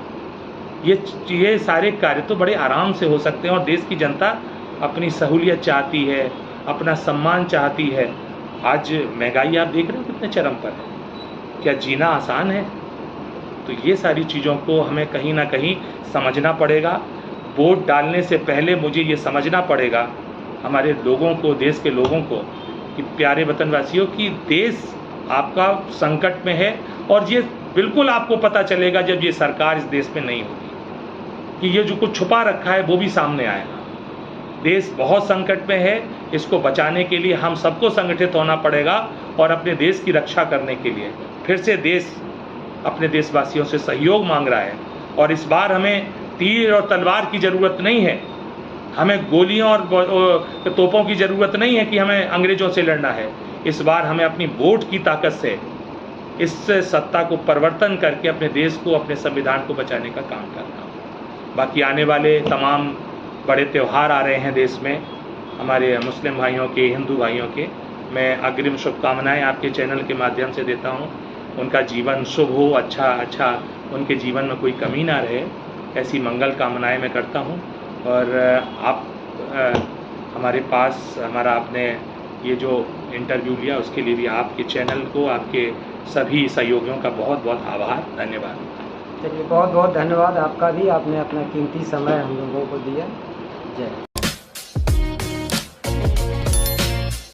ये सारे कार्य तो बड़े आराम से हो सकते हैं, और देश की जनता अपनी सहूलियत चाहती है, अपना सम्मान चाहती है। आज महंगाई आप देख रहे हो कितने चरम पर है, क्या जीना आसान है? तो ये सारी चीज़ों को हमें कहीं ना कहीं समझना पड़ेगा। वोट डालने से पहले मुझे ये समझना पड़ेगा हमारे लोगों को, देश के लोगों को, कि प्यारे वतनवासियों की देश आपका संकट में है, और ये बिल्कुल आपको पता चलेगा जब ये सरकार इस देश में नहीं होगी, कि ये जो कुछ छुपा रखा है वो भी सामने आएगा। देश बहुत संकट में है, इसको बचाने के लिए हम सबको संगठित होना पड़ेगा, और अपने देश की रक्षा करने के लिए फिर से देश अपने देशवासियों से सहयोग मांग रहा है। और इस बार हमें तीर और तलवार की ज़रूरत नहीं है, हमें गोलियों और तोपों की ज़रूरत नहीं है कि हमें अंग्रेज़ों से लड़ना है। इस बार हमें अपनी वोट की ताकत से इस सत्ता को परिवर्तन करके अपने देश को, अपने संविधान को बचाने का काम करना होगा। बाकी आने वाले तमाम बड़े त्यौहार आ रहे हैं देश में, हमारे मुस्लिम भाइयों के, हिंदू भाइयों के, मैं अग्रिम शुभकामनाएं आपके चैनल के माध्यम से देता हूं। उनका जीवन शुभ हो, अच्छा उनके जीवन में कोई कमी ना रहे, ऐसी मंगल कामनाएं मैं करता हूं। और आप हमारे पास आपने ये जो इंटरव्यू लिया उसके लिए भी आपके चैनल को, आपके सभी सहयोगियों का बहुत बहुत आभार, धन्यवाद। चलिए, बहुत बहुत धन्यवाद आपका भी, आपने अपना कीमती समय हम लोगों को दिया। जय